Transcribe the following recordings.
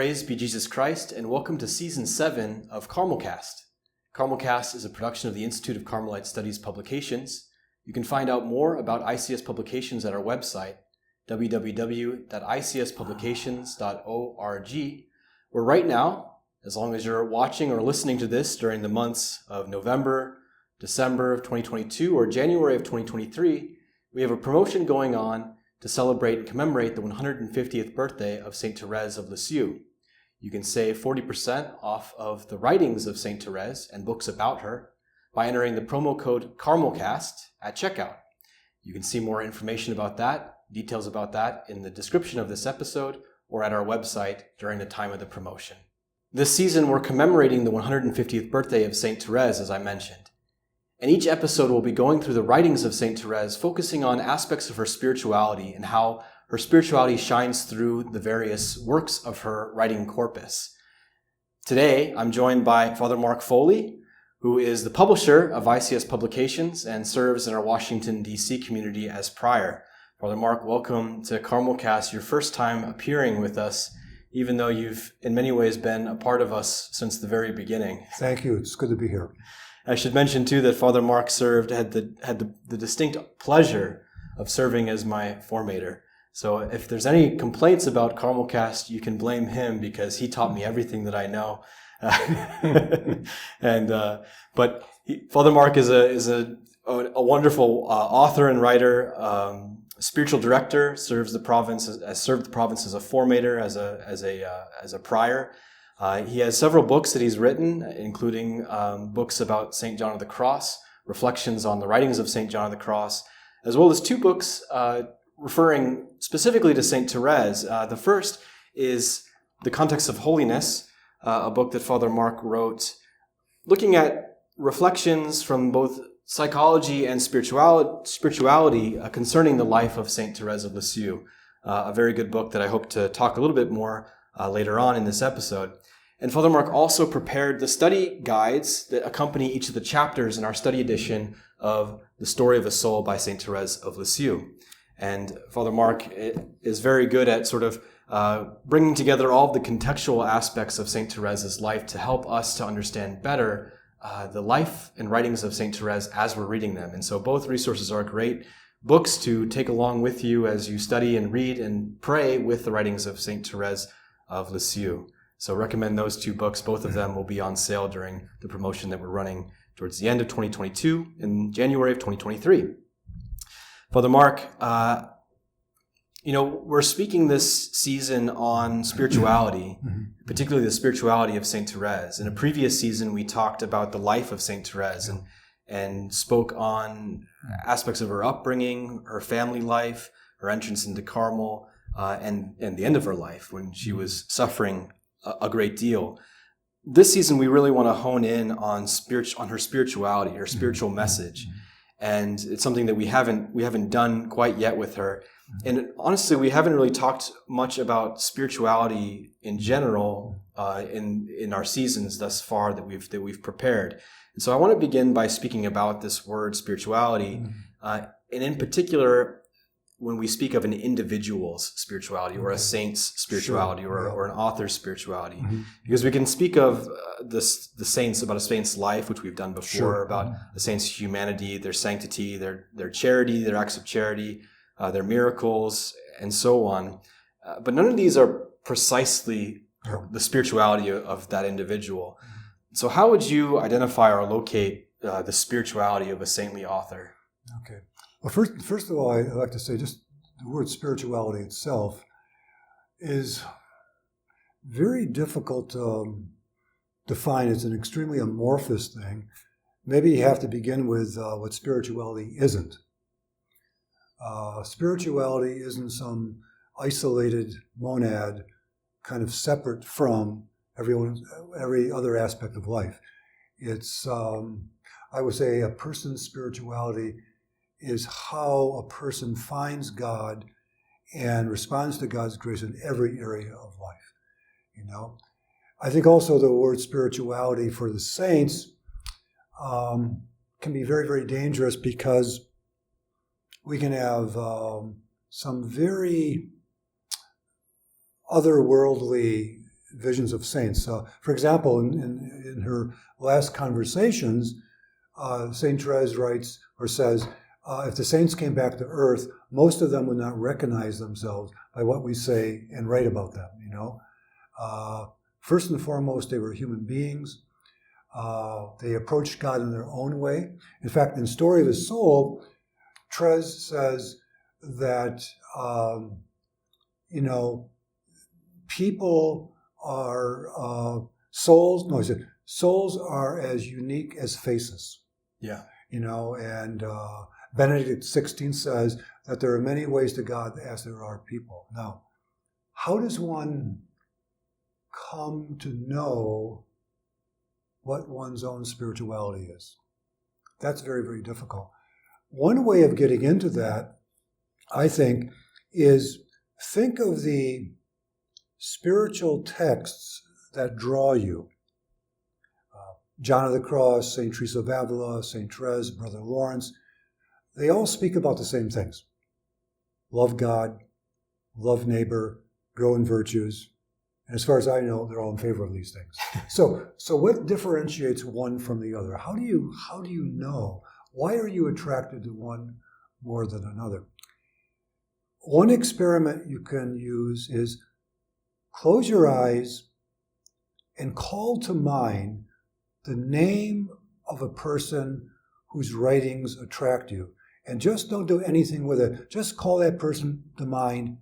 Praise be Jesus Christ, and welcome to Season 7 of CarmelCast. CarmelCast is a production of the Institute of Carmelite Studies Publications. You can find out more about ICS Publications at our website, www.icspublications.org, where right now, as long as you're watching or listening to this during the months of November, December of 2022, or January of 2023, we have a promotion going on to celebrate and commemorate the 150th birthday of St. Thérèse of Lisieux. You can save 40% off of the writings of St. Thérèse and books about her by entering the promo code CarmelCast at checkout. You can see more information about that, details about that, in the description of this episode or at our website during the time of the promotion. This season, we're commemorating the 150th birthday of St. Thérèse, as I mentioned. And each episode will be going through the writings of St. Thérèse, focusing on aspects of her spirituality and how her spirituality shines through the various works of her writing corpus. Today, I'm joined by Father Marc Foley, who is the publisher of ICS Publications and serves in our Washington, D.C. community as prior. Father Marc, welcome to CarmelCast, your first time appearing with us, even though you've in many ways been a part of us since the very beginning. Thank you. It's good to be here. I should mention, too, that Father Marc had the distinct pleasure of serving as my formator. So if there's any complaints about CarmelCast, you can blame him because he taught me everything that I know. But Father Marc is a wonderful author and writer, spiritual director, served the province as a formator, as a prior. He has several books that he's written, including books about St. John of the Cross, reflections on the writings of St. John of the Cross, as well as two books referring specifically to St. Thérèse. The first is The Context of Holiness, a book that Father Marc wrote, looking at reflections from both psychology and spirituality concerning the life of St. Thérèse of Lisieux, a very good book that I hope to talk a little bit more later on in this episode. And Father Marc also prepared the study guides that accompany each of the chapters in our study edition of The Story of a Soul by St. Thérèse of Lisieux. And Father Marc is very good at sort of bringing together all of the contextual aspects of St. Thérèse's life to help us to understand better the life and writings of St. Thérèse as we're reading them. And so both resources are great books to take along with you as you study and read and pray with the writings of St. Thérèse of Lisieux. So recommend those two books. Both of them will be on sale during the promotion that we're running towards the end of 2022 and January of 2023. Father Marc, we're speaking this season on spirituality, particularly the spirituality of St. Thérèse. In a previous season, we talked about the life of St. Thérèse and spoke on aspects of her upbringing, her family life, her entrance into Carmel, and the end of her life when she was suffering a great deal. This season, we really want to hone in on her spirituality, her spiritual message, and it's something that we haven't done quite yet with her. And honestly, we haven't really talked much about spirituality in general in our seasons thus far that we've prepared. And so I want to begin by speaking about this word spirituality, and in particular, when we speak of an individual's spirituality or a saint's spirituality or an author's spirituality. Because we can speak of the saints, about a saint's life, which we've done before, about a saint's humanity, their sanctity, their charity, their acts of charity, their miracles, and so on. But none of these are precisely the spirituality of that individual. So how would you identify or locate the spirituality of a saintly author? Okay. Well, first of all, I'd like to say just the word spirituality itself is very difficult to define. It's an extremely amorphous thing. Maybe you have to begin with what spirituality isn't. Spirituality isn't some isolated monad kind of separate from every other aspect of life. It's, I would say, a person's spirituality is how a person finds God and responds to God's grace in every area of life. I think also the word spirituality for the saints can be very, very dangerous because we can have some very otherworldly visions of saints. For example, in her last conversations, Saint Therese writes or says, if the saints came back to earth, most of them would not recognize themselves by what we say and write about them, First and foremost, they were human beings. They approached God in their own way. In fact, in Story of His Soul, Therese says that, people are souls are as unique as faces. Yeah. And Benedict XVI says that there are many ways to God as there are people. Now, how does one come to know what one's own spirituality is? That's very, very difficult. One way of getting into that, I think, is think of the spiritual texts that draw you. John of the Cross, St. Teresa of Avila, St. Therese, Brother Lawrence, they all speak about the same things. Love God, love neighbor, grow in virtues. And as far as I know, they're all in favor of these things. So what differentiates one from the other? How do you know? Why are you attracted to one more than another? One experiment you can use is close your eyes and call to mind the name of a person whose writings attract you. And just don't do anything with it. Just call that person to mind.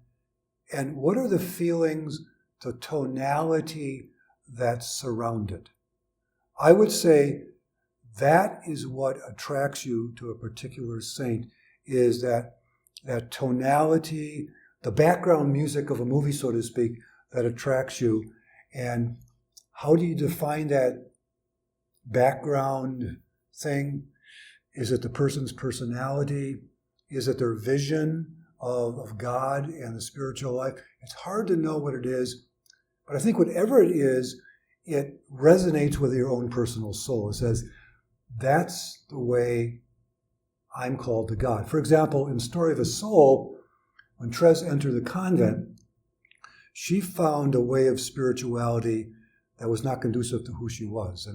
And what are the feelings, the tonality that surround it? I would say that is what attracts you to a particular saint, is that tonality, the background music of a movie, so to speak, that attracts you. And how do you define that background thing? Is it the person's personality? Is it their vision of God and the spiritual life? It's hard to know what it is, but I think whatever it is, it resonates with your own personal soul. It says, that's the way I'm called to God. For example, in Story of His Soul, when Therese entered the convent, she found a way of spirituality that was not conducive to who she was.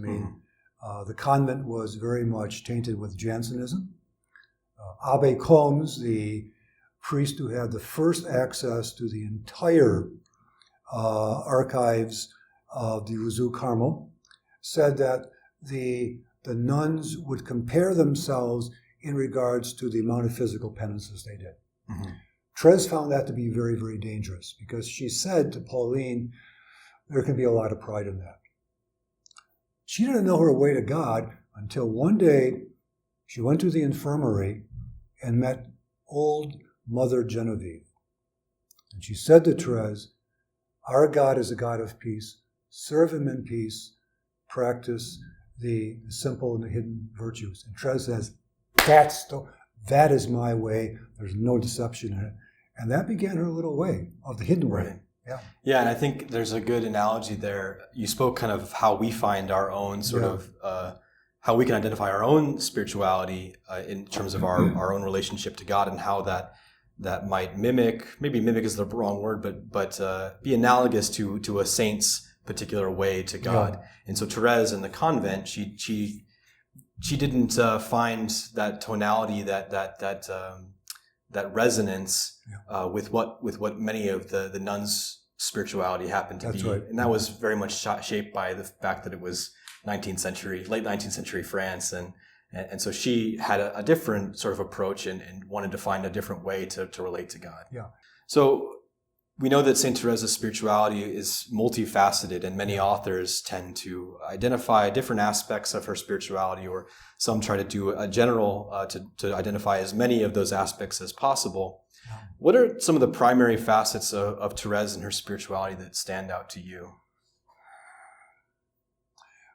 The convent was very much tainted with Jansenism. Abbe Combes, the priest who had the first access to the entire archives of the Rousseau Carmel, said that the nuns would compare themselves in regards to the amount of physical penances they did. Mm-hmm. Therese found that to be very, very dangerous because she said to Pauline, there can be a lot of pride in that. She didn't know her way to God until one day she went to the infirmary and met old Mother Genevieve. And she said to Therese, our God is a God of peace. Serve Him in peace. Practice the simple and the hidden virtues. And Therese says, that is my way. There's no deception in it. And that began her little way of the hidden way. Right. Yeah. Yeah, and I think there's a good analogy there. You spoke kind of how we find our own sort of, how we can identify our own spirituality in terms of our own relationship to God, and how that might maybe mimic is the wrong word, but be analogous to a saint's particular way to God. Yeah. And so Therese in the convent, she didn't find that tonality, that resonance with what many of the nuns' spirituality happened to That's be. right. And that was very much shaped by the fact that it was late 19th century France, and so she had a different sort of approach and wanted to find a different way to relate to God. Yeah. So we know that St. Therese's spirituality is multifaceted, and many authors tend to identify different aspects of her spirituality, or some try to do a general to identify as many of those aspects as possible. Yeah. What are some of the primary facets of Therese and her spirituality that stand out to you?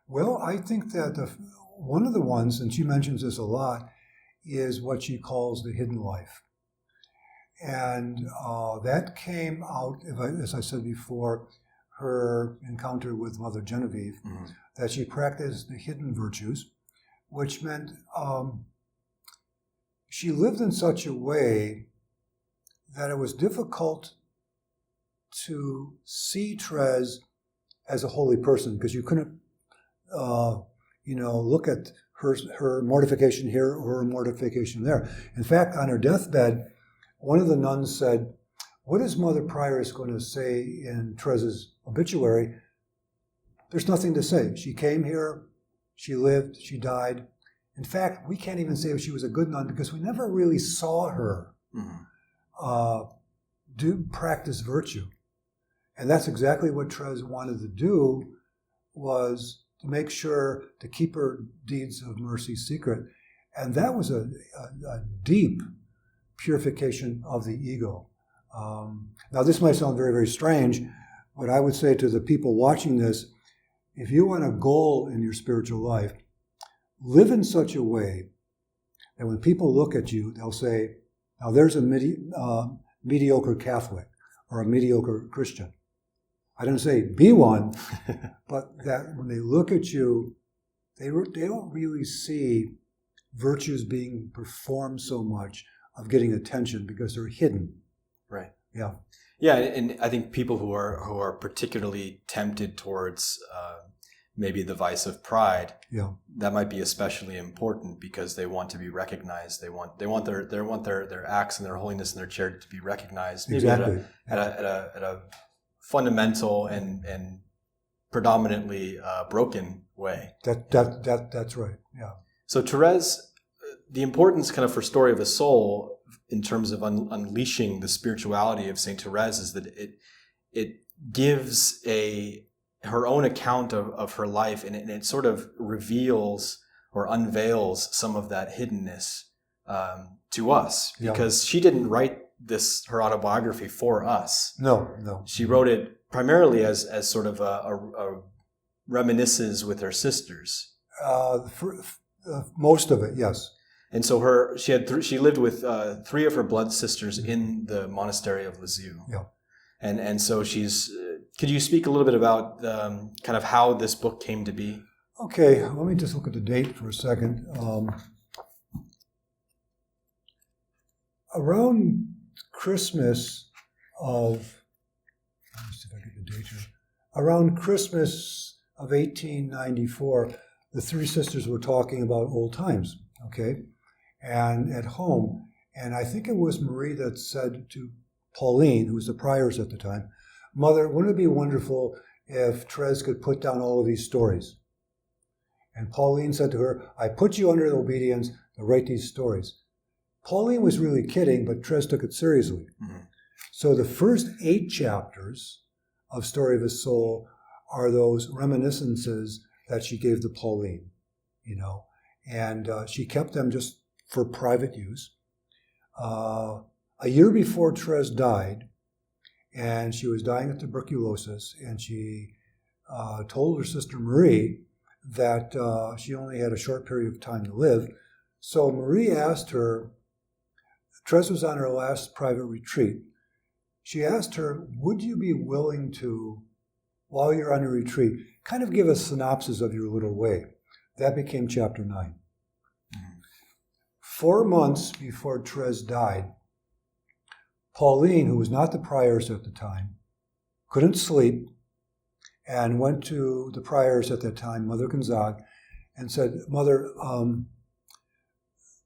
Well, I think that one of the ones, and she mentions this a lot, is what she calls the hidden life. And that came out, as I said before, her encounter with Mother Genevieve, mm-hmm. that she practiced the hidden virtues, which meant she lived in such a way that it was difficult to see Therese as a holy person, because you couldn't, look at her mortification here or her mortification there. In fact, on her deathbed, one of the nuns said, "What is Mother Prioress going to say in Therese's obituary?" There's nothing to say. She came here, she lived, she died. In fact, we can't even say if she was a good nun because we never really saw her practice virtue. And that's exactly what Therese wanted to do, was to make sure to keep her deeds of mercy secret. And that was a deep purification of the ego. Now, this might sound very, very strange, but I would say to the people watching this, if you want a goal in your spiritual life, live in such a way that when people look at you, they'll say, now there's a mediocre Catholic or a mediocre Christian. I don't say be one, but that when they look at you, they don't really see virtues being performed so much of getting attention because they're hidden. Right. Yeah. Yeah, and I think people who are particularly tempted towards maybe the vice of pride, that might be especially important because they want to be recognized. They want their acts and their holiness and their charity to be recognized. Maybe exactly. at a fundamental and predominantly broken way. That's right. Yeah. So Therese, the importance kind of for Story of a Soul in terms of unleashing the spirituality of Saint Therese is that it gives her own account of her life, and it sort of reveals or unveils some of that hiddenness to us, because she didn't write her autobiography for us. No. She wrote it primarily as sort of a reminiscence with her sisters. Most of it, yes. And so she lived with three of her blood sisters in the monastery of Lisieux. Yeah. And so could you speak a little bit about kind of how this book came to be? Okay, let me just look at the date for a second. Around Christmas of, let me see if I get the date here. Around Christmas of 1894, the three sisters were talking about old times, okay, and at home. And I think it was Marie that said to Pauline, who was the prioress at the time, "Mother, wouldn't it be wonderful if Therese could put down all of these stories?" And Pauline said to her, "I put you under obedience to write these stories." Pauline was really kidding, but Therese took it seriously. Mm-hmm. So the first 8 chapters of Story of a Soul are those reminiscences that she gave to Pauline, and she kept them just for private use. A year before Therese died, and she was dying of tuberculosis, and she told her sister Marie that she only had a short period of time to live. So Marie asked her, Therese was on her last private retreat. She asked her, would you be willing to, while you're on your retreat, kind of give a synopsis of your little way? That became chapter 9. 4 months before Therese died, Pauline, who was not the prioress at the time, couldn't sleep and went to the prioress at that time, Mother Gonzague, and said, "Mother,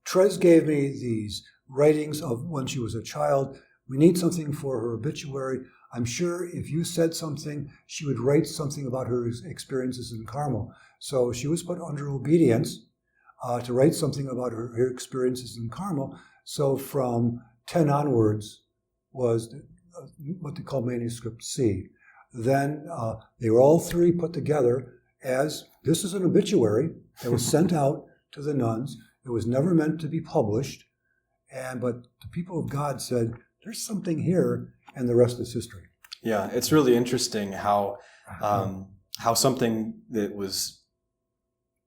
Therese gave me these writings of when she was a child. We need something for her obituary. I'm sure if you said something, she would write something about her experiences in Carmel." So she was put under obedience to write something about her experiences in Carmel. So from 10 onwards was what they call manuscript C. Then they were all 3 put together as, this is an obituary that was sent out to the nuns. It was never meant to be published. But the people of God said, there's something here, and the rest is history. Yeah, it's really interesting how something that was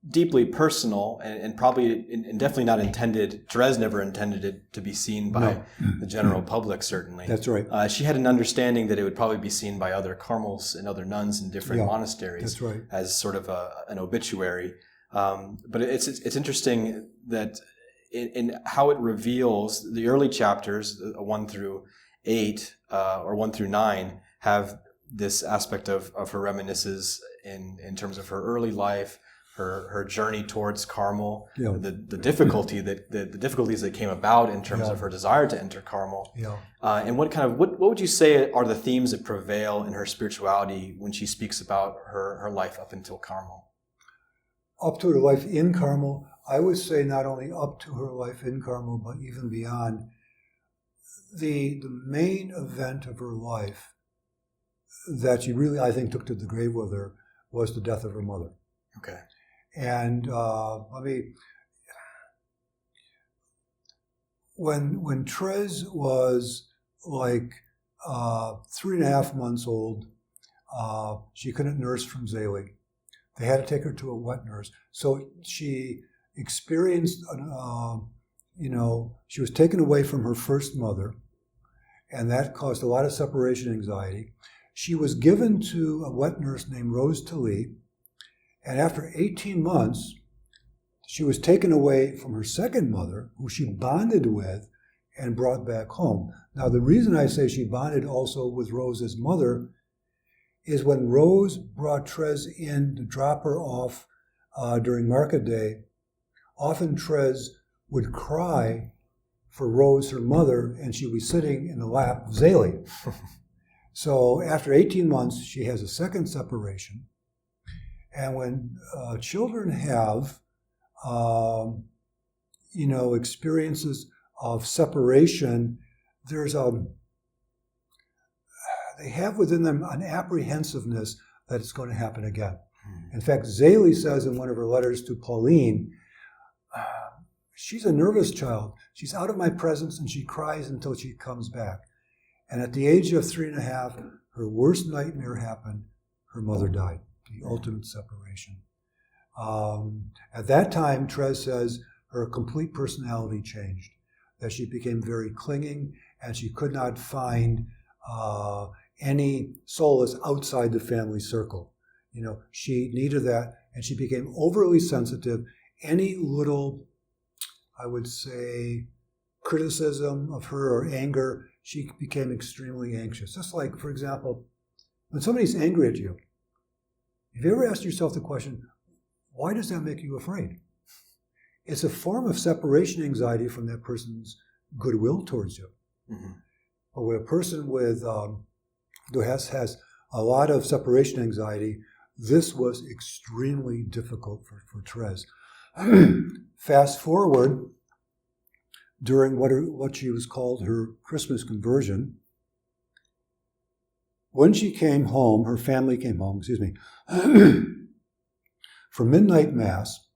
deeply personal and probably and definitely not intended, Therese never intended it to be seen by the general public, certainly. That's right. She had an understanding that it would probably be seen by other Carmels and other nuns in different monasteries. That's right. As sort of an obituary. But it's interesting that in how it reveals the early chapters, 1 through 8 or 1 through 9, have this aspect of her reminisces in terms of her early life, her journey towards Carmel, Yeah. the difficulties that came about in terms of her desire to enter Carmel. Yeah. And what would you say are the themes that prevail in her spirituality when she speaks about her life up until Carmel? Up to her life in Carmel, I would say not only up to her life in Carmel, but even beyond. The main event of her life that she really, I think, took to the grave with her was the death of her mother. Okay. And when Therese was like 3.5 months old, she couldn't nurse from Zaley. They had to take her to a wet nurse. So she experienced, she was taken away from her first mother, and that caused a lot of separation anxiety. She was given to a wet nurse named Rose Tilly, and after 18 months, she was taken away from her second mother, who she bonded with and brought back home. Now, the reason I say she bonded also with Rose's mother is when Rose brought Therese in to drop her off during market day, often Therese would cry for Rose, her mother, and she was sitting in the lap of Zaley. So after 18 months, she has a second separation. And when children have, experiences of separation, they have within them an apprehensiveness that it's going to happen again. In fact, Zaley says in one of her letters to Pauline, she's a nervous child. She's out of my presence and she cries until she comes back. And at the age of 3.5, her worst nightmare happened. Her mother died, the ultimate separation. At that time, Therese says her complete personality changed, that she became very clinging and she could not find any solace outside the family circle. She needed that, and she became overly sensitive. Any little, I would say, criticism of her or anger, she became extremely anxious. Just like, for example, when somebody's angry at you, have you ever asked yourself the question, why does that make you afraid? It's a form of separation anxiety from that person's goodwill towards you. Mm-hmm. But when a person who has a lot of separation anxiety, this was extremely difficult for Therese. Fast forward, during what she was called her Christmas conversion, when she came home, her family came home, for midnight mass,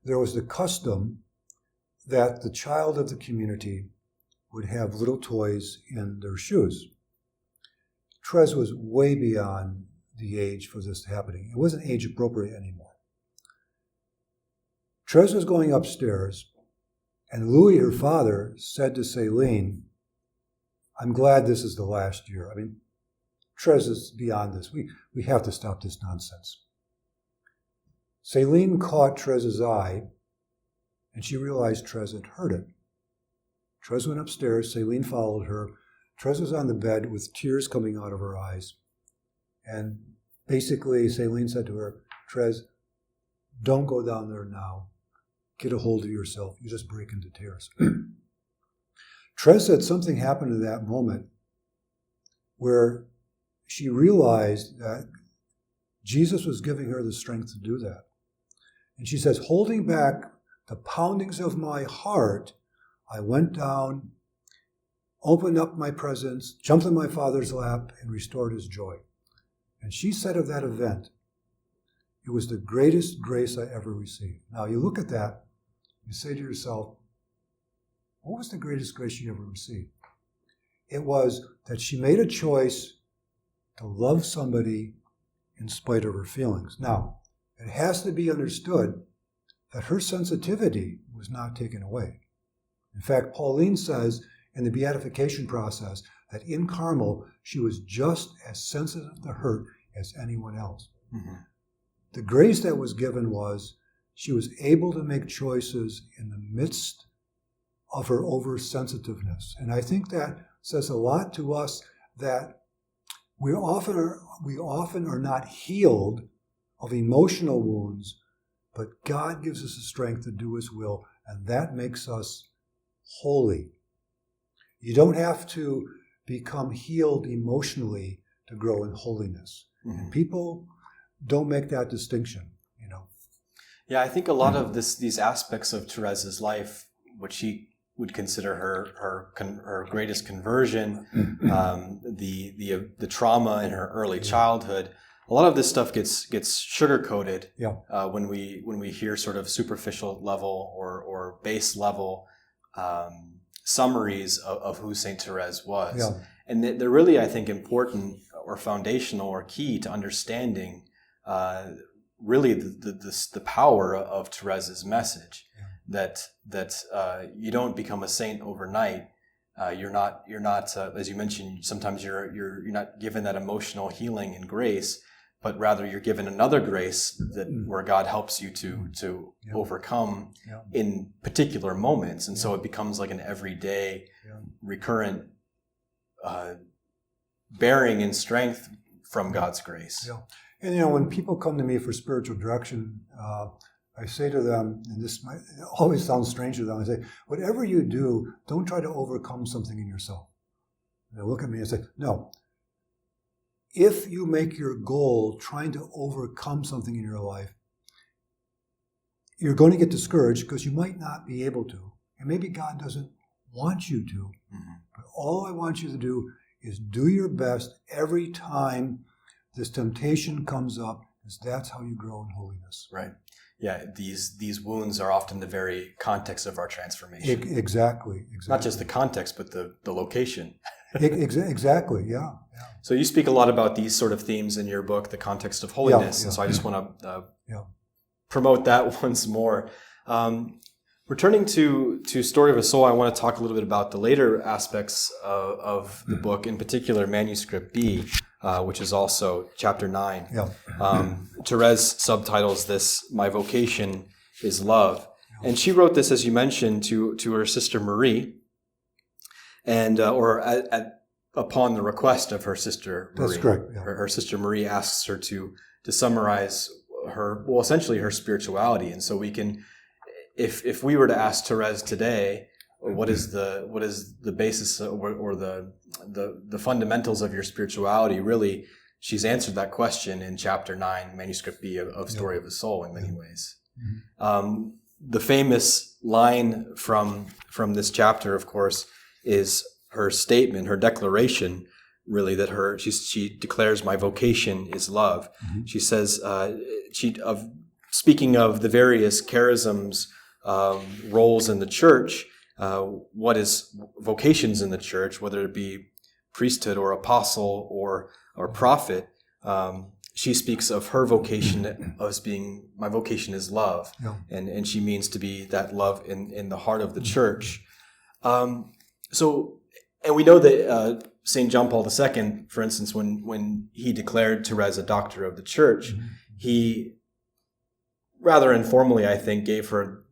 there was the custom that the child of the community would have little toys in their shoes. Therese was way beyond the age for this happening. It wasn't age appropriate anymore. Therese was going upstairs, and Louis, her father, said to Céline, I'm glad this is the last year. Therese is beyond this. We have to stop this nonsense. Céline caught Therese's eye, and she realized Therese had heard it. Therese went upstairs, Céline followed her. Therese was on the bed with tears coming out of her eyes. And basically, Céline said to her, Therese, don't go down there now. Get a hold of yourself. You just break into tears. Therese said something happened in that moment where she realized that Jesus was giving her the strength to do that. And she says, holding back the poundings of my heart, I went down, opened up my presence, jumped in my Father's lap, and restored his joy. And she said of that event, it was the greatest grace I ever received. Now you look at that, you say to yourself, what was the greatest grace she ever received? It was that she made a choice to love somebody in spite of her feelings. Now, it has to be understood that her sensitivity was not taken away. In fact, Pauline says in the beatification process that in Carmel, she was just as sensitive to hurt as anyone else. Mm-hmm. The grace that was given was she was able to make choices in the midst of her oversensitiveness. And I think that says a lot to us, that we often are not healed of emotional wounds, but God gives us the strength to do His will, and that makes us holy. You don't have to become healed emotionally to grow in holiness. Mm-hmm. And people don't make that distinction, Yeah, I think a lot of these aspects of Therese's life, which she would consider her greatest conversion, the trauma in her early childhood, a lot of this stuff gets sugar coated when we hear sort of superficial level or base level summaries of who Saint Therese was, and they're really, I think, important or foundational or key to understanding really the power of Therese's message. That you don't become a saint overnight. You're not as you mentioned. Sometimes you're not given that emotional healing and grace, but rather you're given another grace where God helps you to overcome in particular moments, and so it becomes like an everyday, recurrent bearing in strength from God's grace. Yeah. And when people come to me for spiritual direction, I say to them, and this might always sound strange to them, I say, whatever you do, don't try to overcome something in yourself. And they look at me and say, no. If you make your goal trying to overcome something in your life, you're going to get discouraged because you might not be able to. And maybe God doesn't want you to. Mm-hmm. But all I want you to do is do your best every time this temptation comes up, because that's how you grow in holiness. Right. Yeah, these wounds are often the very context of our transformation. Exactly. Not just the context, but the location. Exactly, yeah. So you speak a lot about these sort of themes in your book, the context of holiness, and so I just want to promote that once more. Returning to Story of a Soul, I want to talk a little bit about the later aspects of the book, in particular Manuscript B, which is also chapter 9. Therese subtitles this, My Vocation is Love. And she wrote this, as you mentioned, to her sister Marie, and upon the request of her sister Marie. That's correct. Yeah. Her sister Marie asks her to summarize essentially her spirituality. And so we can, if we were to ask Therese today, what is the basis or the fundamentals of your spirituality? Really, she's answered that question in chapter 9, Manuscript B of Story of a Soul in many ways. Mm-hmm. The famous line from this chapter, of course, is her statement, her declaration, really, that she declares, my vocation is love. Mm-hmm. She says, speaking of the various charisms, roles in the church, what is vocations in the church, whether it be priesthood or apostle or prophet, she speaks of her vocation as being, my vocation is love. Yeah. And she means to be that love in the heart of the church. And we know that St. John Paul II, for instance, when he declared Therese a doctor of the church, mm-hmm. he rather informally, I think, gave her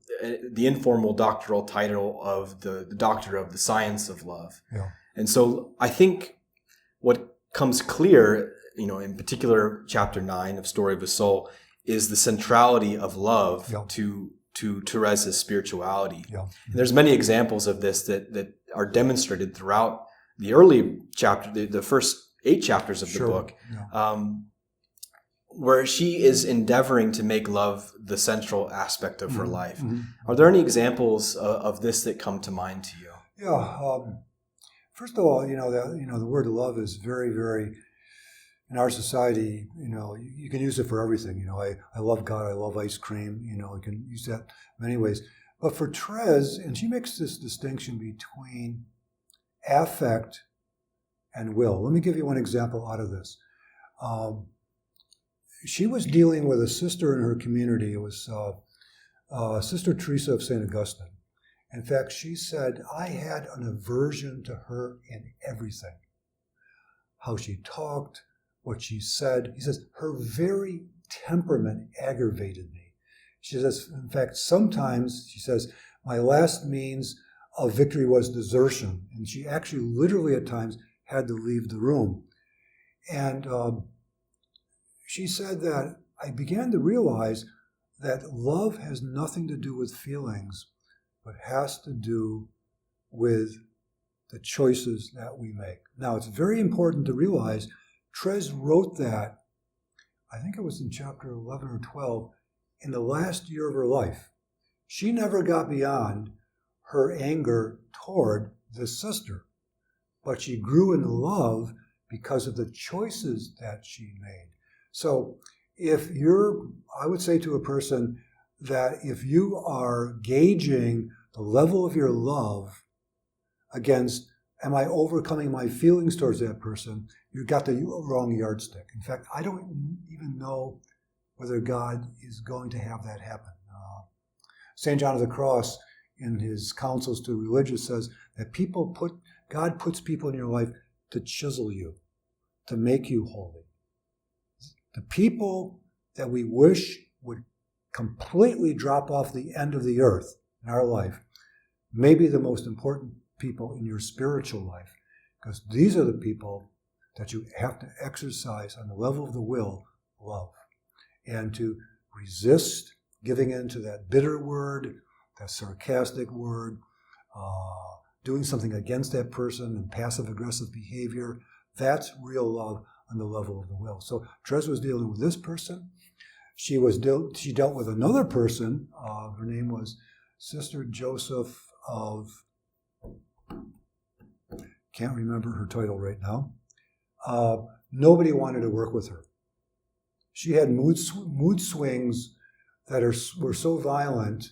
the informal doctoral title of the doctor of the science of love. Yeah. And so I think what comes clear, in particular chapter 9 of Story of a Soul, is the centrality of love to Therese's spirituality. Yeah. And there's many examples of this that are demonstrated throughout the early chapter, the first 8 chapters of the book, where she is endeavoring to make love the central aspect of her life. Mm-hmm. Are there any examples of this that come to mind to you? Yeah. First of all, the word love is very, very, in our society, you can use it for everything. I love God, I love ice cream, you can use that many ways. But for Therese, and she makes this distinction between affect and will. Let me give you one example out of this. She was dealing with a sister in her community. It was Sister Therese of St. Augustine. In fact, she said, I had an aversion to her in everything. How she talked, what she said. He says, her very temperament aggravated me. She says, in fact, sometimes, she says, my last means of victory was desertion. And she actually literally at times had to leave the room. And she said that I began to realize that love has nothing to do with feelings, but has to do with the choices that we make. Now, it's very important to realize Therese wrote that, I think it was in chapter 11 or 12, in the last year of her life. She never got beyond her anger toward this sister, but she grew in love because of the choices that she made. So I would say to a person that if you are gauging the level of your love against, am I overcoming my feelings towards that person, you got the wrong yardstick. In fact, I don't even know whether God is going to have that happen. St. John of the Cross, in his counsels to religious, says that God puts people in your life to chisel you, to make you holy. The people that we wish would completely drop off the end of the earth in our life may be the most important people in your spiritual life, because these are the people that you have to exercise on the level of the will, love, and to resist giving in to that bitter word, that sarcastic word, doing something against that person and passive-aggressive behavior. That's real love on the level of the will. So Therese was dealing with this person. She dealt with another person. Her name was Sister Joseph of, can't remember her title right now. Nobody wanted to work with her. She had mood swings that were so violent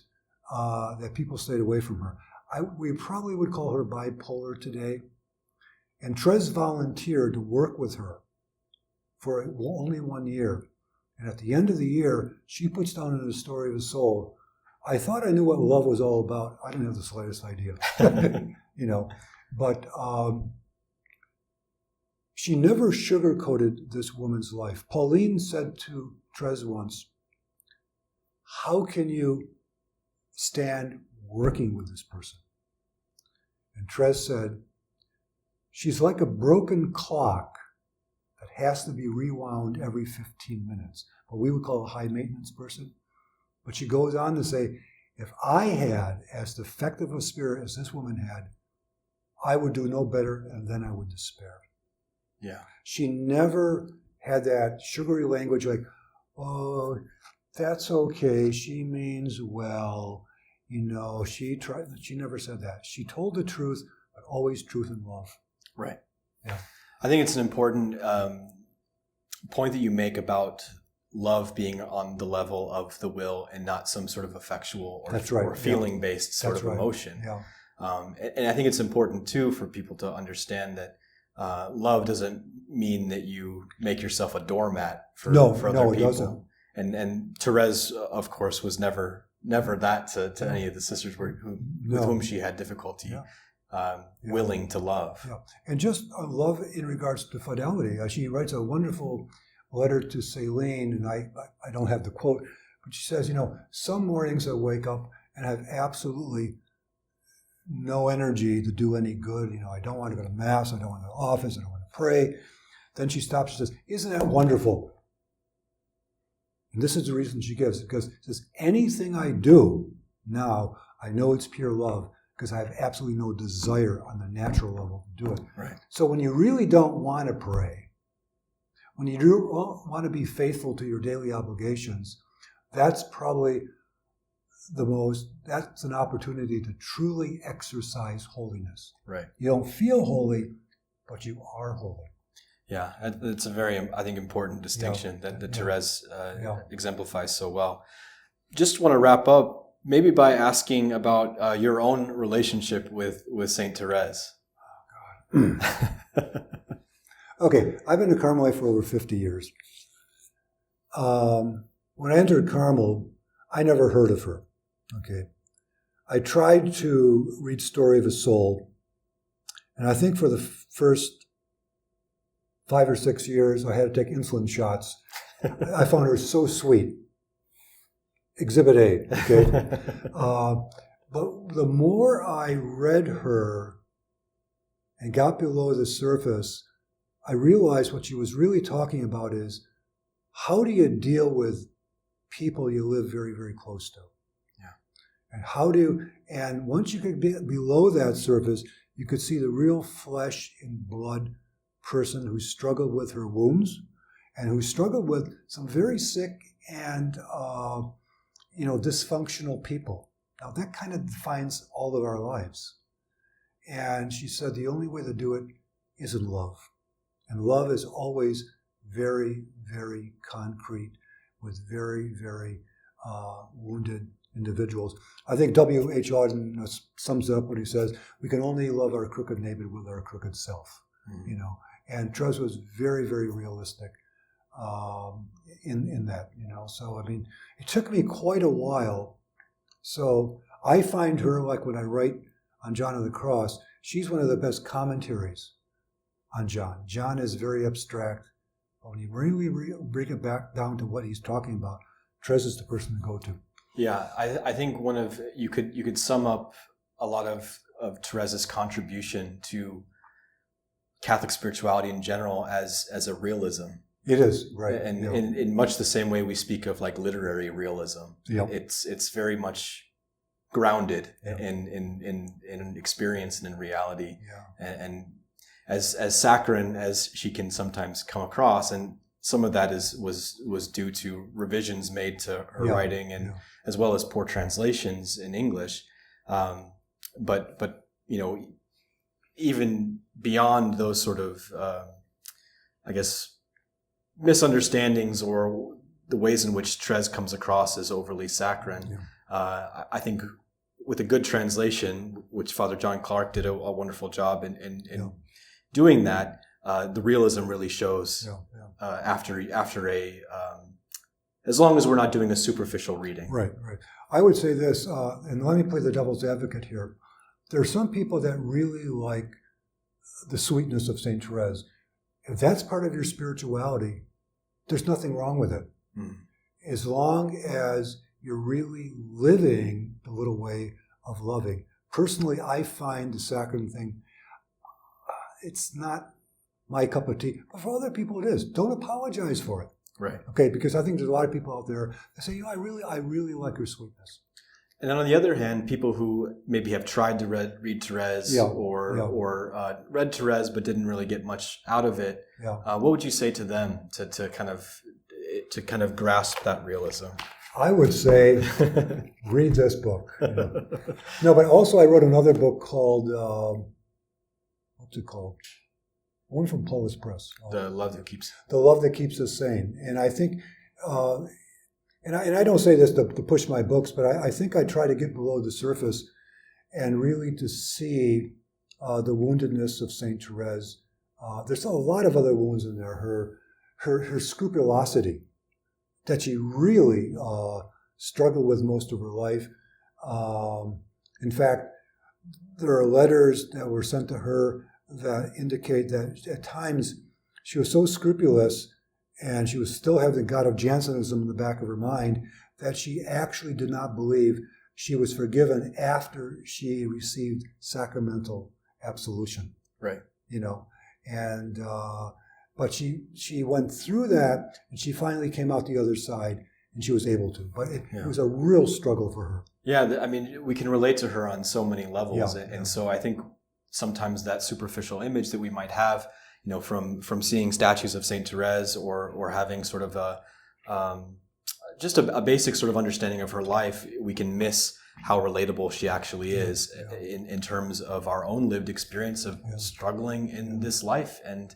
that people stayed away from her. We probably would call her bipolar today. And Therese volunteered to work with her for only 1 year. And at the end of the year, she puts down in the story of a soul, I thought I knew what love was all about. I didn't have the slightest idea. But she never sugarcoated this woman's life. Pauline said to Therese once, how can you stand working with this person? And Therese said, she's like a broken clock that has to be rewound every 15 minutes. What we would call a high maintenance person. But she goes on to say, if I had as defective a spirit as this woman had, I would do no better, and then I would despair. Yeah. She never had that sugary language like, oh, that's okay, she means well. She never said that. She told the truth, but always truth and love. Right. Yeah. I think it's an important point that you make about love being on the level of the will and not some sort of affectual or feeling-based sort of emotion. Yeah. And I think it's important, too, for people to understand that love doesn't mean that you make yourself a doormat for other people. No, it doesn't. And Therese, of course, was never that to any of the sisters with whom she had difficulty willing to love. Yeah. And just love in regards to fidelity. She writes a wonderful letter to Celine, and I don't have the quote, but she says, some mornings I wake up and have absolutely no energy to do any good. I don't want to go to Mass, I don't want to go to the office, I don't want to pray. Then she stops and says, isn't that wonderful? And this is the reason she gives, because she says, anything I do now, I know it's pure love, because I have absolutely no desire on the natural level to do it. Right. So when you really don't want to pray, when you do want to be faithful to your daily obligations, that's probably that's an opportunity to truly exercise holiness. Right. You don't feel holy, but you are holy. Yeah, it's a very, I think, important distinction that Therese exemplifies so well. Just want to wrap up maybe by asking about your own relationship with Saint Therese. Oh, God. Okay, I've been a Carmelite for over 50 years. When I entered Carmel, I never heard of her. Okay, I tried to read Story of a Soul, and I think for the first 5 or 6 years, I had to take insulin shots. I found her so sweet. Exhibit A, okay? But the more I read her and got below the surface, I realized what she was really talking about is how do you deal with people you live very, very close to? And once you could be below that surface, you could see the real flesh and blood person who struggled with her wounds and who struggled with some very sick and, dysfunctional people. Now that kind of defines all of our lives. And she said the only way to do it is in love. And love is always very, very concrete with very, very wounded individuals. I think W.H. Auden sums it up when he says, we can only love our crooked neighbor with our crooked self, And Therese was very, very realistic in that, So, I mean, it took me quite a while. So I find her, like when I write on John of the Cross, she's one of the best commentaries on John. John is very abstract. But when you really bring it back down to what he's talking about, Therese is the person to go to. Yeah, I think you could sum up a lot of Therese's contribution to Catholic spirituality in general as a realism. It is, right. And in much the same way we speak of like literary realism. Yep. It's very much grounded in experience and in reality. Yeah. And as saccharine as she can sometimes come across, and some of that was due to revisions made to her writing, and as well as poor translations in English. But even beyond those sort of, misunderstandings or the ways in which Therese comes across as overly saccharine, I think with a good translation, which Father John Clark did a wonderful job in doing that, the realism really shows after as long as we're not doing a superficial reading. Right. I would say this, and let me play the devil's advocate here. There are some people that really like the sweetness of St. Therese. If that's part of your spirituality, there's nothing wrong with it. As long as you're really living the little way of loving. Personally, I find the saccharine thing, it's not my cup of tea. But for other people, it is. Don't apologize for it. Right. Okay, because I think there's a lot of people out there that say, I really like your sweetness. And then on the other hand, people who maybe have tried to read Therese or read Therese but didn't really get much out of it, what would you say to them to kind of grasp that realism? I would say, read this book. No, but also I wrote another book called, what's it called? One from Paulus Press. The Love That Keeps Us Sane. And I think, and I don't say this to push my books, but I think I try to get below the surface and really to see the woundedness of St. Therese. There's a lot of other wounds in there. Her scrupulosity that she really struggled with most of her life. In fact, there are letters that were sent to her that indicate that at times she was so scrupulous and she was still having the God of Jansenism in the back of her mind that she actually did not believe she was forgiven after she received sacramental absolution. Right. And but she went through that and she finally came out the other side and she was able to. But it was a real struggle for her. Yeah, I mean, we can relate to her on so many levels. And so I think sometimes that superficial image that we might have, from seeing statues of St. Therese or having sort of just a basic sort of understanding of her life, we can miss how relatable she actually is in terms of our own lived experience of struggling in this life, and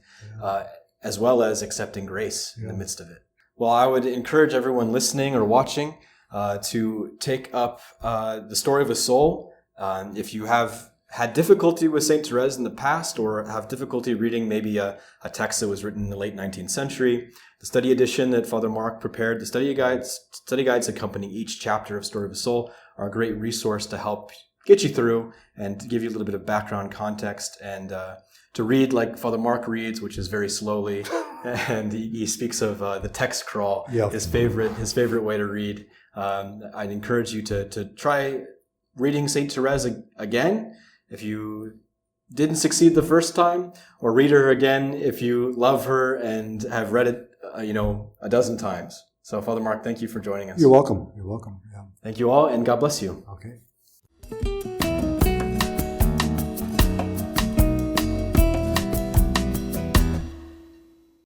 as well as accepting grace in the midst of it. Well, I would encourage everyone listening or watching to take up The Story of a Soul. If you have had difficulty with St. Therese in the past or have difficulty reading maybe a text that was written in the late 19th century, the study edition that Father Marc prepared, the study guides accompanying each chapter of Story of a Soul are a great resource to help get you through and to give you a little bit of background context and to read like Father Marc reads, which is very slowly, and he speaks of the text crawl, his favorite way to read. I'd encourage you to try reading St. Therese again. If you didn't succeed the first time, or read her again if you love her and have read it, a dozen times. So, Father Marc, thank you for joining us. You're welcome. You're welcome. Yeah. Thank you all, and God bless you. Okay.